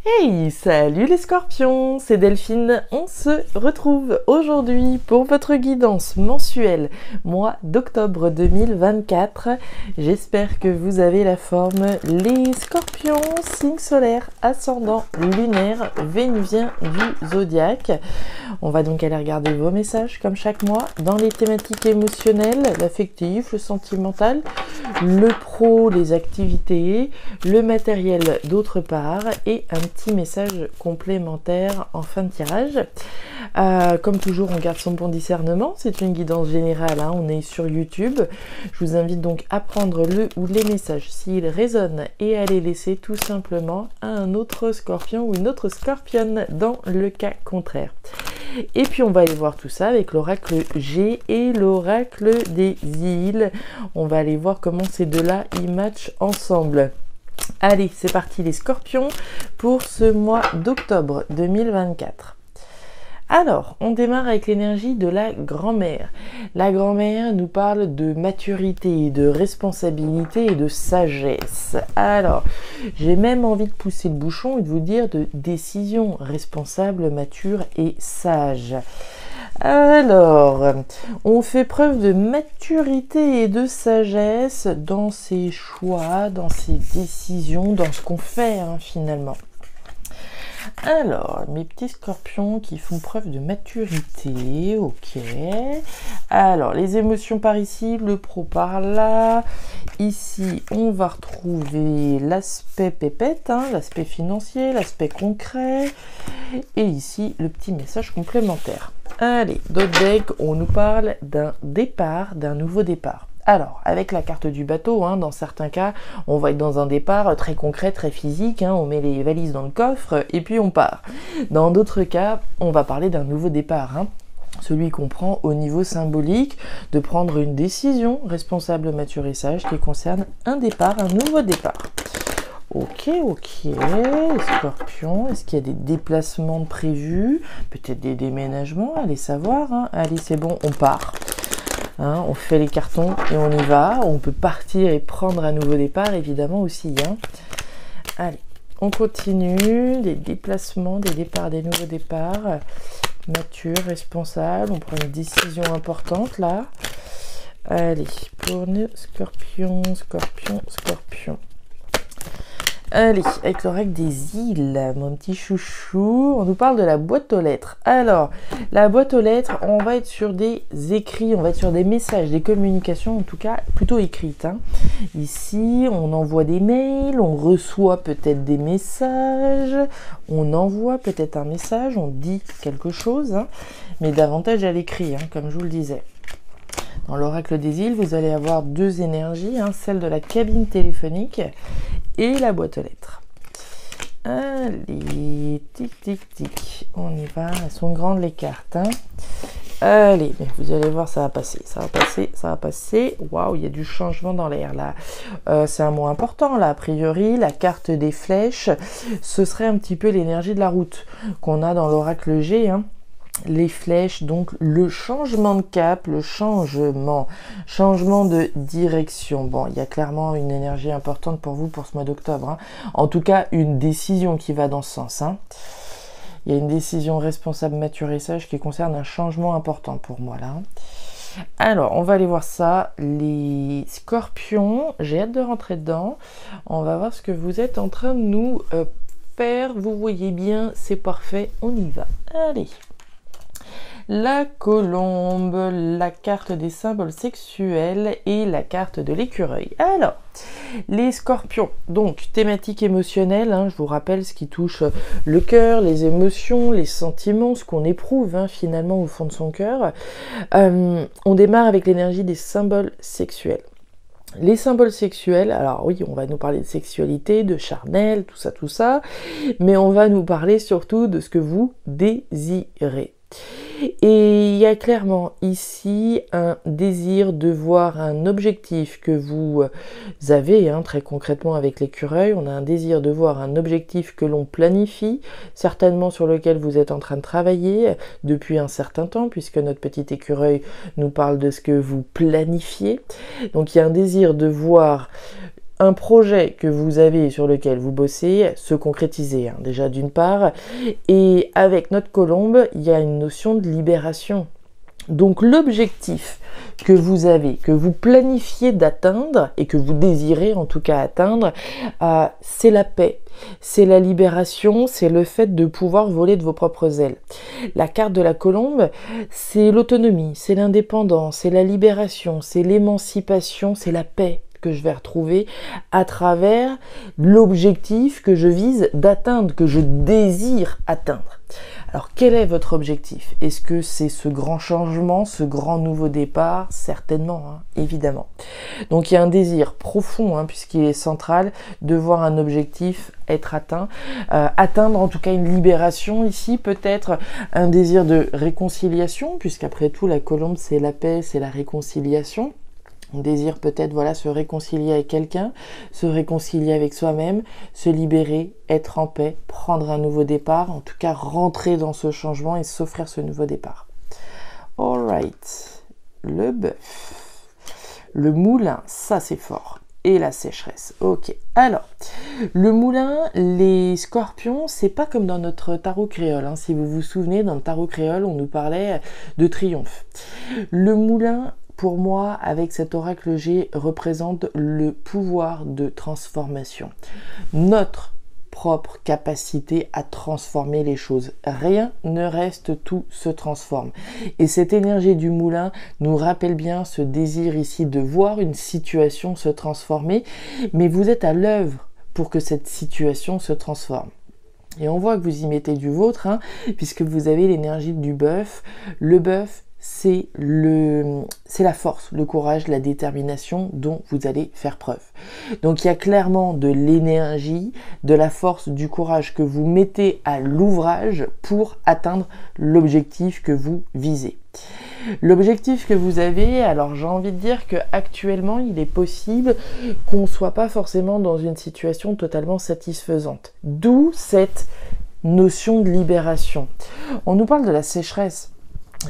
Hey, salut les scorpions, c'est Delphine. On se retrouve aujourd'hui pour votre guidance mensuelle, mois d'octobre 2024. J'espère que vous avez la forme. Les scorpions, signe solaire, ascendant lunaire, vénusien du zodiaque. On va donc aller regarder vos messages comme chaque mois dans les thématiques émotionnelles, l'affectif, le sentimental, le pro, les activités, le matériel d'autre part et un petit message complémentaire en fin de tirage. Comme toujours, on garde son bon discernement, c'est une guidance générale, hein, on est sur YouTube. Je vous invite donc à prendre le ou les messages s'ils résonnent et à les laisser tout simplement à un autre scorpion ou une autre scorpionne dans le cas contraire. Et puis on va aller voir tout ça avec l'oracle G et l'oracle des îles. On va aller voir comment ces deux-là y matchent ensemble. Allez, c'est parti les scorpions pour ce mois d'octobre 2024. Alors, on démarre avec l'énergie de la grand-mère. La grand-mère nous parle de maturité, de responsabilité et de sagesse. Alors, j'ai même envie de pousser le bouchon et de vous dire de décision responsable, mature et sage. Alors, on fait preuve de maturité et de sagesse dans ses choix, dans ses décisions, dans ce qu'on fait finalement. Alors, mes petits scorpions qui font preuve de maturité, ok. Alors, les émotions par ici, le pro par là. Ici, on va retrouver l'aspect pépette, l'aspect financier, l'aspect concret. Et ici, le petit message complémentaire. Allez, d'autres decks, on nous parle d'un départ, d'un nouveau départ. Alors, avec la carte du bateau, dans certains cas, on va être dans un départ très concret, très physique, on met les valises dans le coffre et puis on part. Dans d'autres cas, on va parler d'un nouveau départ, celui qu'on prend au niveau symbolique, de prendre une décision responsable, mature et sage qui concerne un départ, un nouveau départ. Ok, les scorpions, est-ce qu'il y a des déplacements prévus? Peut-être des déménagements, allez savoir, Allez, c'est bon, on part. On fait les cartons et on y va. On peut partir et prendre un nouveau départ, évidemment aussi. Allez, on continue. Des déplacements, des départs, des nouveaux départs. Mature, responsable. On prend une décision importante là. Allez, pour nos scorpions. Allez, avec l'oracle des îles, mon petit chouchou, on nous parle de la boîte aux lettres. Alors, la boîte aux lettres, on va être sur des écrits, on va être sur des messages, des communications, en tout cas plutôt écrites. Ici, on envoie des mails, on reçoit peut-être des messages, on envoie peut-être un message, on dit quelque chose, mais davantage à l'écrit, comme je vous le disais. Dans l'oracle des îles, vous allez avoir deux énergies, celle de la cabine téléphonique et la boîte aux lettres. Allez, tic, on y va, elles sont grandes les cartes. Allez, mais vous allez voir, ça va passer. Waouh, il y a du changement dans l'air là. C'est un mot important là, a priori, la carte des flèches, ce serait un petit peu l'énergie de la route qu'on a dans l'oracle G, Les flèches, donc le changement de cap, le changement de direction. Bon, il y a clairement une énergie importante pour vous pour ce mois d'octobre. En tout cas, une décision qui va dans ce sens. Il y a une décision responsable, mature et sage qui concerne un changement important pour moi là. Alors, on va aller voir ça. Les scorpions, j'ai hâte de rentrer dedans. On va voir ce que vous êtes en train de nous faire. Vous voyez bien, c'est parfait, on y va. Allez. La colombe, la carte des symboles sexuels et la carte de l'écureuil. Alors, les scorpions, donc thématique émotionnelle, je vous rappelle ce qui touche le cœur, les émotions, les sentiments, ce qu'on éprouve finalement au fond de son cœur. On démarre avec l'énergie des symboles sexuels. Les symboles sexuels, alors oui, on va nous parler de sexualité, de charnel, tout ça, mais on va nous parler surtout de ce que vous désirez. Et il y a clairement ici un désir de voir un objectif que vous avez, très concrètement avec l'écureuil, on a un désir de voir un objectif que l'on planifie, certainement sur lequel vous êtes en train de travailler depuis un certain temps, puisque notre petit écureuil nous parle de ce que vous planifiez. Donc il y a un désir de voir un projet que vous avez sur lequel vous bossez se concrétiser, hein, déjà d'une part. Et avec notre colombe, il y a une notion de libération. Donc l'objectif que vous avez, que vous planifiez d'atteindre et que vous désirez en tout cas atteindre, c'est la paix, c'est la libération, c'est le fait de pouvoir voler de vos propres ailes. La carte de la colombe, c'est l'autonomie, c'est l'indépendance, c'est la libération, c'est l'émancipation, c'est la paix que je vais retrouver à travers l'objectif que je vise d'atteindre, que je désire atteindre. Alors, quel est votre objectif? Est-ce que c'est ce grand changement, ce grand nouveau départ? Certainement, hein, évidemment. Donc, il y a un désir profond, hein, puisqu'il est central, de voir un objectif être atteint. Atteindre en tout cas une libération ici, peut-être un désir de réconciliation, puisqu'après tout, la colombe, c'est la paix, c'est la réconciliation. On désire peut-être se réconcilier avec quelqu'un, se réconcilier avec soi-même, se libérer, être en paix, prendre un nouveau départ, en tout cas rentrer dans ce changement et s'offrir ce nouveau départ. Alright, le bœuf, le moulin, ça c'est fort. Et la sécheresse. Ok. Alors, le moulin, les scorpions, c'est pas comme dans notre tarot créole. Hein. Si vous vous souvenez, dans le tarot créole, on nous parlait de triomphe. Le moulin, pour moi, avec cet oracle G, représente le pouvoir de transformation. Notre propre capacité à transformer les choses. Rien ne reste, tout se transforme. Et cette énergie du moulin nous rappelle bien ce désir ici de voir une situation se transformer, mais vous êtes à l'œuvre pour que cette situation se transforme. Et on voit que vous y mettez du vôtre, hein, puisque vous avez l'énergie du bœuf. Le bœuf, c'est la force, le courage, la détermination dont vous allez faire preuve. Donc il y a clairement de l'énergie, de la force, du courage que vous mettez à l'ouvrage pour atteindre l'objectif que vous visez. L'objectif que vous avez, alors j'ai envie de dire qu'actuellement il est possible qu'on ne soit pas forcément dans une situation totalement satisfaisante. D'où cette notion de libération. On nous parle de la sécheresse.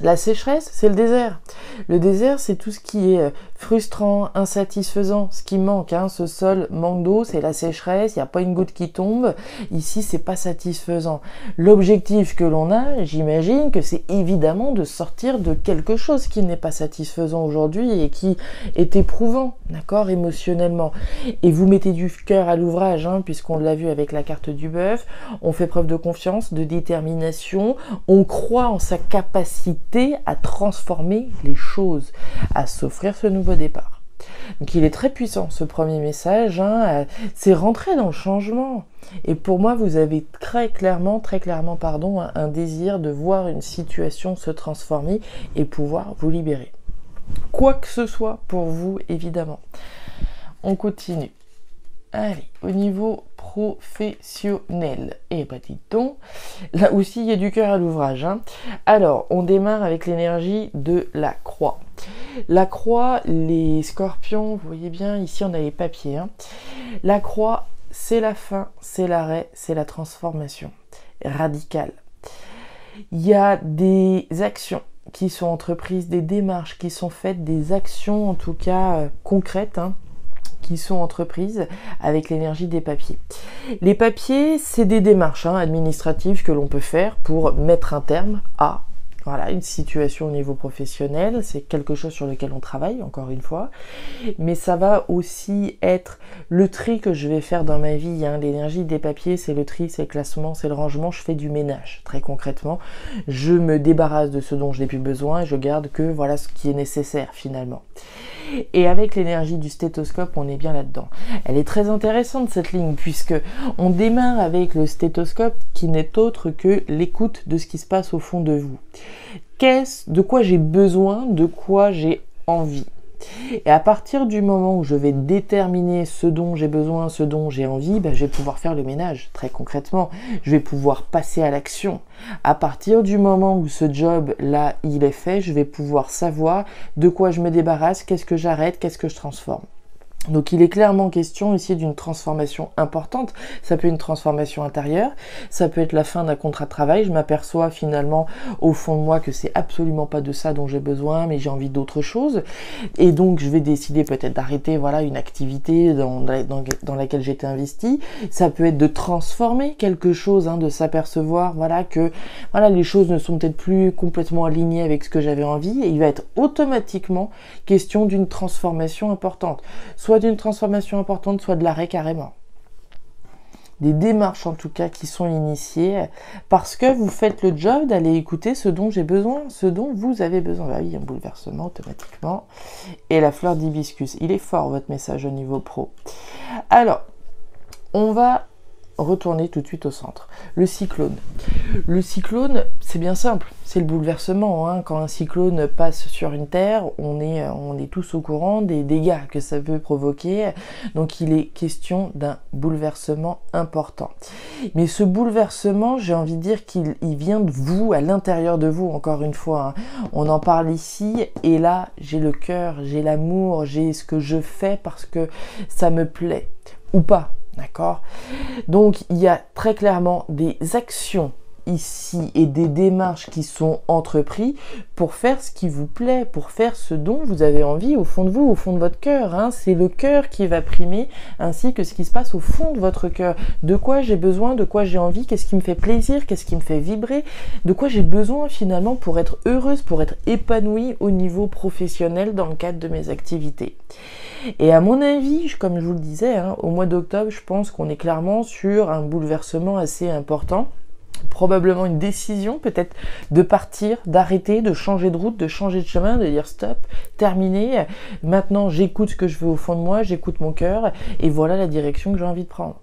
La sécheresse, c'est le désert. Le désert, c'est tout ce qui est frustrant, insatisfaisant, ce qui manque. Hein. Ce sol manque d'eau, c'est la sécheresse, il n'y a pas une goutte qui tombe. Ici, c'est pas satisfaisant. L'objectif que l'on a, j'imagine que c'est évidemment de sortir de quelque chose qui n'est pas satisfaisant aujourd'hui et qui est éprouvant, d'accord, émotionnellement. Et vous mettez du cœur à l'ouvrage, hein, puisqu'on l'a vu avec la carte du bœuf. On fait preuve de confiance, de détermination. On croit en sa capacité à transformer les choses, à s'offrir ce nouveau départ. Donc il est très puissant ce premier message, hein, c'est rentrer dans le changement. Et pour moi, vous avez très clairement, un désir de voir une situation se transformer et pouvoir vous libérer. Quoi que ce soit pour vous, évidemment. On continue. Allez, au niveau professionnel, et bah dites donc, là aussi il y a du cœur à l'ouvrage. Hein. Alors, on démarre avec l'énergie de la croix. La croix, les scorpions, vous voyez bien, ici on a les papiers. Hein. La croix, c'est la fin, c'est l'arrêt, c'est la transformation radicale. Il y a des actions qui sont entreprises, des démarches qui sont faites, des actions en tout cas concrètes, hein, qui sont entreprises avec l'énergie des papiers. Les papiers, c'est des démarches administratives que l'on peut faire pour mettre un terme à une situation au niveau professionnel. C'est quelque chose sur lequel on travaille, encore une fois. Mais ça va aussi être le tri que je vais faire dans ma vie. Hein. L'énergie des papiers, c'est le tri, c'est le classement, c'est le rangement. Je fais du ménage, très concrètement. Je me débarrasse de ce dont je n'ai plus besoin et je garde que ce qui est nécessaire finalement. Et avec l'énergie du stéthoscope, on est bien là-dedans. Elle est très intéressante cette ligne, puisque on démarre avec le stéthoscope qui n'est autre que l'écoute de ce qui se passe au fond de vous. De quoi j'ai besoin, de quoi j'ai envie. Et à partir du moment où je vais déterminer ce dont j'ai besoin, ce dont j'ai envie, je vais pouvoir faire le ménage, très concrètement. Je vais pouvoir passer à l'action. À partir du moment où ce job-là, il est fait, je vais pouvoir savoir de quoi je me débarrasse, qu'est-ce que j'arrête, qu'est-ce que je transforme. Donc il est clairement question ici d'une transformation importante. Ça peut être une transformation intérieure, ça peut être la fin d'un contrat de travail. Je m'aperçois finalement au fond de moi que c'est absolument pas de ça dont j'ai besoin, mais j'ai envie d'autre chose. Et donc je vais décider peut-être d'arrêter voilà une activité dans laquelle j'étais investie. Ça peut être de transformer quelque chose, de s'apercevoir voilà que voilà les choses ne sont peut-être plus complètement alignées avec ce que j'avais envie. Et il va être automatiquement question d'une transformation importante. Soit d'une transformation importante, soit de l'arrêt carrément. Des démarches en tout cas qui sont initiées parce que vous faites le job d'aller écouter ce dont j'ai besoin, ce dont vous avez besoin. Bah oui, un bouleversement automatiquement. Et la fleur d'hibiscus. Il est fort votre message au niveau pro. Alors, on va retourner tout de suite au centre. Le cyclone. Le cyclone, c'est bien simple, c'est le bouleversement. Quand un cyclone passe sur une terre, on est tous au courant des dégâts que ça peut provoquer. Donc il est question d'un bouleversement important. Mais ce bouleversement, j'ai envie de dire qu'il vient de vous, à l'intérieur de vous, encore une fois. On en parle ici, et là, j'ai le cœur, j'ai l'amour, j'ai ce que je fais parce que ça me plaît. Ou pas. D'accord? Donc, il y a très clairement des actions ici et des démarches qui sont entreprises pour faire ce qui vous plaît, pour faire ce dont vous avez envie au fond de vous, au fond de votre cœur. C'est le cœur qui va primer, ainsi que ce qui se passe au fond de votre cœur. De quoi j'ai besoin, de quoi j'ai envie, qu'est-ce qui me fait plaisir, qu'est-ce qui me fait vibrer, de quoi j'ai besoin finalement pour être heureuse, pour être épanouie au niveau professionnel dans le cadre de mes activités. Et à mon avis, comme je vous le disais, au mois d'octobre, je pense qu'on est clairement sur un bouleversement assez important. Probablement une décision, peut-être de partir, d'arrêter, de changer de route, de changer de chemin, de dire stop, terminé. Maintenant, j'écoute ce que je veux au fond de moi, j'écoute mon cœur, et voilà la direction que j'ai envie de prendre.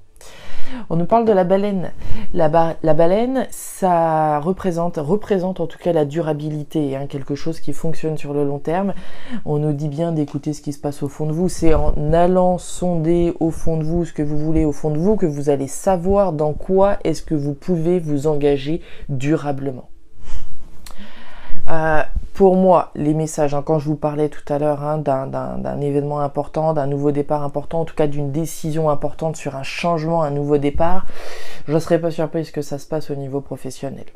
On nous parle de la baleine. La baleine, ça représente en tout cas la durabilité, quelque chose qui fonctionne sur le long terme. On nous dit bien d'écouter ce qui se passe au fond de vous. C'est en allant sonder au fond de vous ce que vous voulez au fond de vous que vous allez savoir dans quoi est-ce que vous pouvez vous engager durablement. Pour moi, les messages, quand je vous parlais tout à l'heure d'un événement important, d'un nouveau départ important, en tout cas d'une décision importante sur un changement, un nouveau départ, je ne serais pas surprise que ça se passe au niveau professionnel.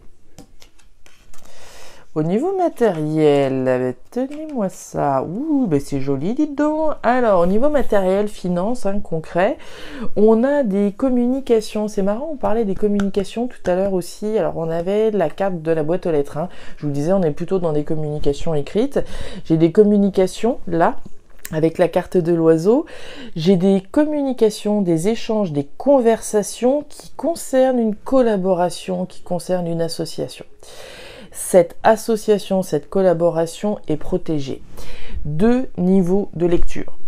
Au niveau matériel, tenez-moi ça. Ouh, c'est joli, dites donc. Alors, au niveau matériel, finance, concret, on a des communications. C'est marrant, on parlait des communications tout à l'heure aussi. Alors, on avait la carte de la boîte aux lettres. Je vous disais, on est plutôt dans des communications écrites. J'ai des communications, là, avec la carte de l'oiseau. J'ai des communications, des échanges, des conversations qui concernent une collaboration, qui concernent une association. Cette association, cette collaboration est protégée. 2 niveaux de lecture.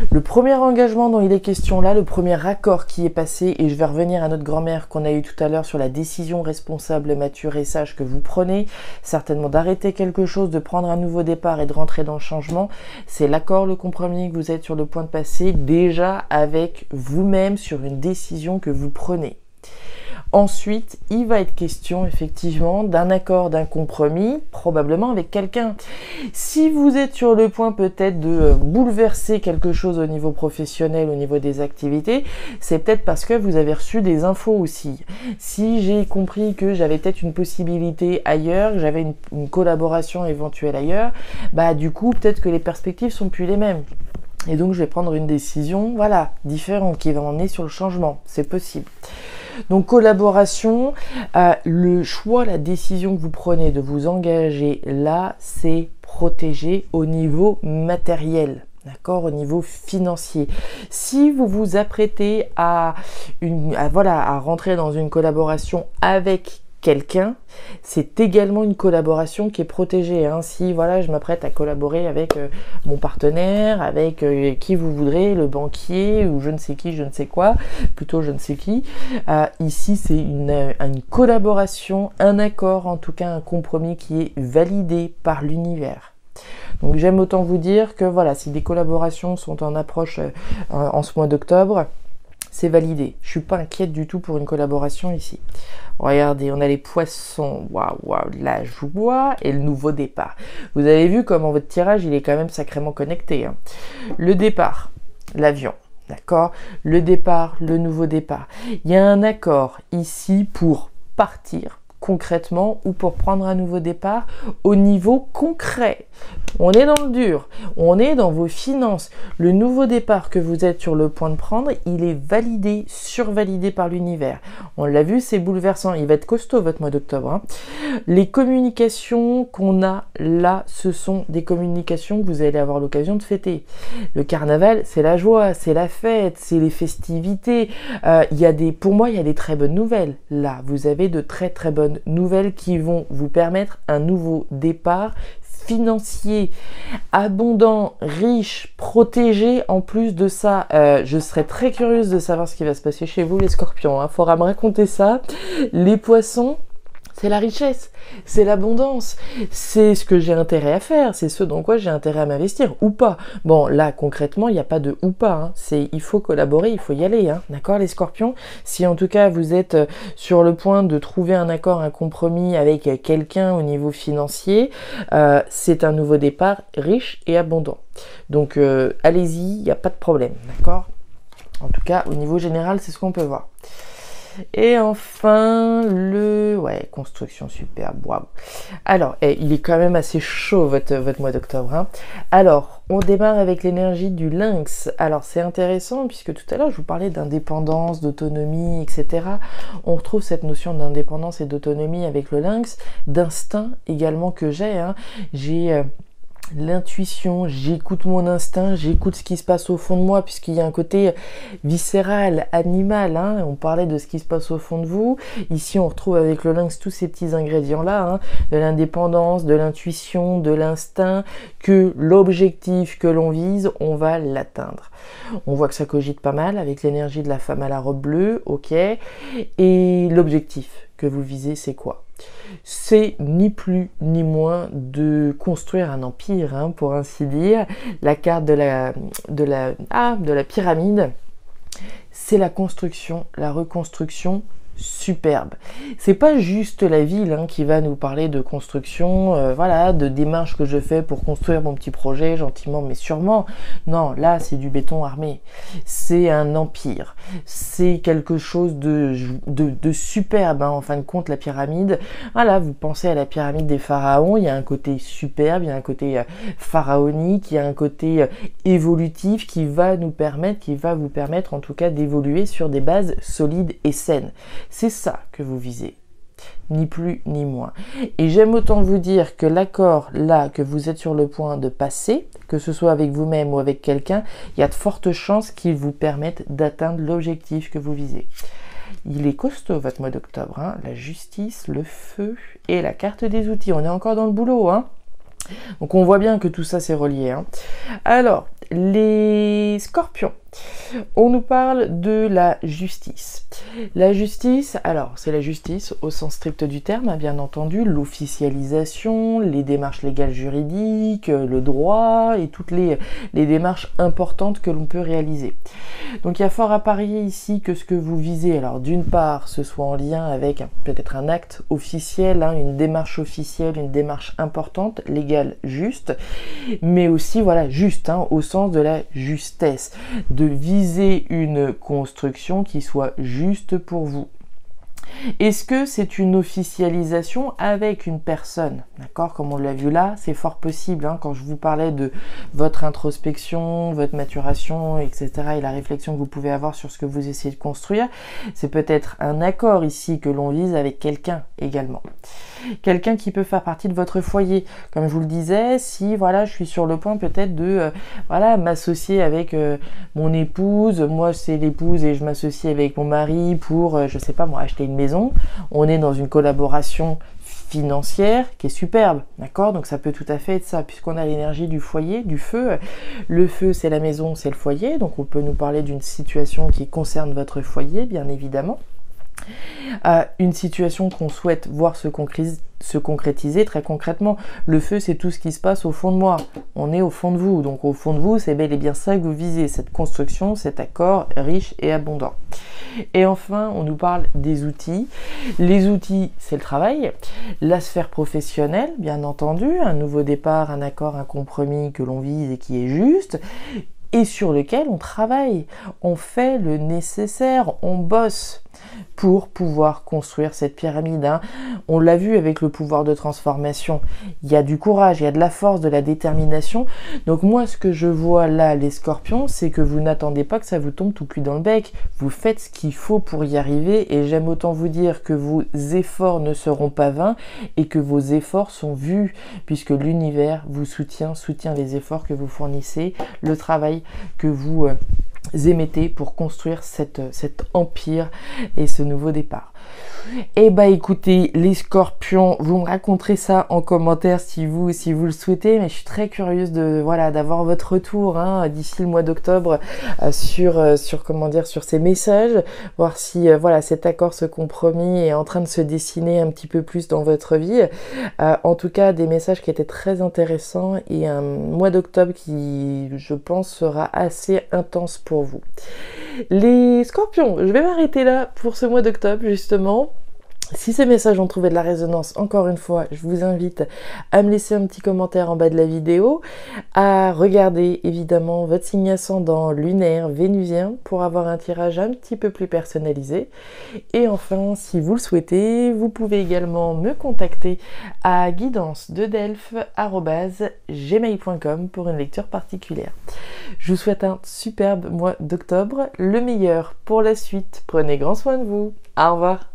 Le premier engagement dont il est question là, le premier accord qui est passé, et je vais revenir à notre grand-mère qu'on a eu tout à l'heure sur la décision responsable, mature et sage que vous prenez, certainement d'arrêter quelque chose, de prendre un nouveau départ et de rentrer dans le changement, c'est l'accord, le compromis que vous êtes sur le point de passer déjà avec vous-même sur une décision que vous prenez. Ensuite, il va être question effectivement d'un accord, d'un compromis, probablement avec quelqu'un. Si vous êtes sur le point peut-être de bouleverser quelque chose au niveau professionnel, au niveau des activités, c'est peut-être parce que vous avez reçu des infos aussi. Si j'ai compris que j'avais peut-être une possibilité ailleurs, que j'avais une collaboration éventuelle ailleurs, du coup peut-être que les perspectives sont plus les mêmes. Et donc je vais prendre une décision, différente, qui va m'emmener sur le changement. C'est possible. Donc collaboration, le choix, la décision que vous prenez de vous engager là, c'est protégé au niveau matériel. D'accord, au niveau financier. Si vous vous apprêtez à rentrer dans une collaboration avec quelqu'un, c'est également une collaboration qui est protégée. Si je m'apprête à collaborer avec mon partenaire, avec qui vous voudrez, le banquier ou je ne sais qui, je ne sais quoi, plutôt je ne sais qui, ici c'est une collaboration, un accord, en tout cas un compromis qui est validé par l'univers. Donc j'aime autant vous dire que si des collaborations sont en approche en ce mois d'octobre, c'est validé. Je suis pas inquiète du tout pour une collaboration ici. Regardez, on a les poissons, waouh, la joie et le nouveau départ. Vous avez vu comment votre tirage, il est quand même sacrément connecté. Le départ, l'avion. D'accord? Le départ, le nouveau départ. Il y a un accord ici pour partir concrètement ou pour prendre un nouveau départ au niveau concret. On est dans le dur, on est dans vos finances. Le nouveau départ que vous êtes sur le point de prendre, il est validé, survalidé par l'univers. On l'a vu, c'est bouleversant. Il va être costaud votre mois d'octobre. Hein. Les communications qu'on a là, ce sont des communications que vous allez avoir l'occasion de fêter. Le carnaval, c'est la joie, c'est la fête, c'est les festivités. Pour moi, il y a des très bonnes nouvelles. Là, vous avez de très très bonnes nouvelles qui vont vous permettre un nouveau départ financier, abondant, riche, protégé. En plus de ça, je serais très curieuse de savoir ce qui va se passer chez vous les scorpions. Il faudra me raconter ça. Les poissons, c'est la richesse, c'est l'abondance, c'est ce que j'ai intérêt à faire, c'est ce dans quoi j'ai intérêt à m'investir, ou pas. Bon, là, concrètement, il n'y a pas de ou pas, hein. Il faut collaborer, il faut y aller, hein. D'accord les scorpions? Si en tout cas vous êtes sur le point de trouver un accord, un compromis avec quelqu'un au niveau financier, c'est un nouveau départ riche et abondant. Donc, allez-y, il n'y a pas de problème, d'accord? En tout cas, au niveau général, c'est ce qu'on peut voir. Et enfin, construction superbe, waouh. Alors, il est quand même assez chaud votre mois d'octobre. Hein. Alors, on démarre avec l'énergie du lynx. Alors, c'est intéressant puisque tout à l'heure, je vous parlais d'indépendance, d'autonomie, etc. On retrouve cette notion d'indépendance et d'autonomie avec le lynx, d'instinct également que j'ai. Hein. J'ai l'intuition, j'écoute mon instinct, j'écoute ce qui se passe au fond de moi, puisqu'il y a un côté viscéral, animal, hein. On parlait de ce qui se passe au fond de vous, ici on retrouve avec le lynx tous ces petits ingrédients-là, hein, de l'indépendance, de l'intuition, de l'instinct, que l'objectif que l'on vise, on va l'atteindre. On voit que ça cogite pas mal avec l'énergie de la femme à la robe bleue, ok, et l'objectif que vous visez, c'est quoi? C'est ni plus ni moins de construire un empire, hein, pour ainsi dire. La carte de la pyramide, c'est la construction, la reconstruction superbe. C'est pas juste la ville, hein, qui va nous parler de construction, de démarches que je fais pour construire mon petit projet gentiment mais sûrement. Non, là c'est du béton armé. C'est un empire. C'est quelque chose de superbe, hein, en fin de compte la pyramide. Voilà, vous pensez à la pyramide des pharaons, il y a un côté superbe, il y a un côté pharaonique, il y a un côté évolutif qui va vous permettre en tout cas d'évoluer sur des bases solides et saines. C'est ça que vous visez, ni plus ni moins. Et j'aime autant vous dire que l'accord là que vous êtes sur le point de passer, que ce soit avec vous-même ou avec quelqu'un, il y a de fortes chances qu'il vous permette d'atteindre l'objectif que vous visez. Il est costaud votre mois d'octobre, hein. La justice, le feu et la carte des outils. On est encore dans le boulot, hein. Donc on voit bien que tout ça c'est relié, hein. Alors, les scorpions, on nous parle de la justice. La justice, alors c'est la justice au sens strict du terme, hein, bien entendu, l'officialisation, les démarches légales juridiques, le droit et toutes les démarches importantes que l'on peut réaliser. Donc il y a fort à parier ici que ce que vous visez, alors d'une part, ce soit en lien avec peut-être un acte officiel, hein, une démarche officielle, une démarche importante, légale, juste, mais aussi, voilà, juste, hein, au sens de la justesse, de viser une construction qui soit juste pour vous. Est-ce que c'est une officialisation avec une personne? D'accord, comme on l'a vu là, c'est fort possible, hein, quand je vous parlais de votre introspection, votre maturation, etc. et la réflexion que vous pouvez avoir sur ce que vous essayez de construire, c'est peut-être un accord ici que l'on vise avec quelqu'un également. Quelqu'un qui peut faire partie de votre foyer. Comme je vous le disais, si voilà, je suis sur le point peut-être de m'associer avec mon épouse, moi c'est l'épouse et je m'associe avec mon mari pour, je sais pas moi, acheter une maison. On est dans une collaboration financière qui est superbe, d'accord? Donc ça peut tout à fait être ça, puisqu'on a l'énergie du foyer, du feu. Le feu, c'est la maison, c'est le foyer, donc on peut nous parler d'une situation qui concerne votre foyer, bien évidemment. Une situation qu'on souhaite voir se concrétiser très concrètement. Le feu, c'est tout ce qui se passe au fond de moi. On est au fond de vous, donc au fond de vous, c'est bel et bien ça que vous visez, cette construction, cet accord riche et abondant. Et enfin, on nous parle des outils. Les outils, c'est le travail, la sphère professionnelle, bien entendu, un nouveau départ, un accord, un compromis que l'on vise et qui est juste. et sur lequel on travaille, on fait le nécessaire, on bosse pour pouvoir construire cette pyramide. Hein. On l'a vu avec le pouvoir de transformation. Il y a du courage, il y a de la force, de la détermination. Donc moi, ce que je vois là, les scorpions, c'est que vous n'attendez pas que ça vous tombe tout cuit dans le bec. Vous faites ce qu'il faut pour y arriver et j'aime autant vous dire que vos efforts ne seront pas vains et que vos efforts sont vus puisque l'univers vous soutient les efforts que vous fournissez, le travail que vous émettez pour construire cet empire et ce nouveau départ. Eh bah écoutez, les scorpions, vous me raconterez ça en commentaire si vous le souhaitez, mais je suis très curieuse d'avoir votre retour hein, d'ici le mois d'octobre sur ces messages, voir si cet accord, ce compromis est en train de se dessiner un petit peu plus dans votre vie. En tout cas, des messages qui étaient très intéressants et un mois d'octobre qui, je pense, sera assez intense pour vous. Les scorpions, je vais m'arrêter là pour ce mois d'octobre justement. Si ces messages ont trouvé de la résonance, encore une fois, je vous invite à me laisser un petit commentaire en bas de la vidéo, à regarder évidemment votre signe ascendant lunaire vénusien pour avoir un tirage un petit peu plus personnalisé. Et enfin, si vous le souhaitez, vous pouvez également me contacter à guidancededelphes@gmail.com pour une lecture particulière. Je vous souhaite un superbe mois d'octobre, le meilleur pour la suite. Prenez grand soin de vous. Au revoir.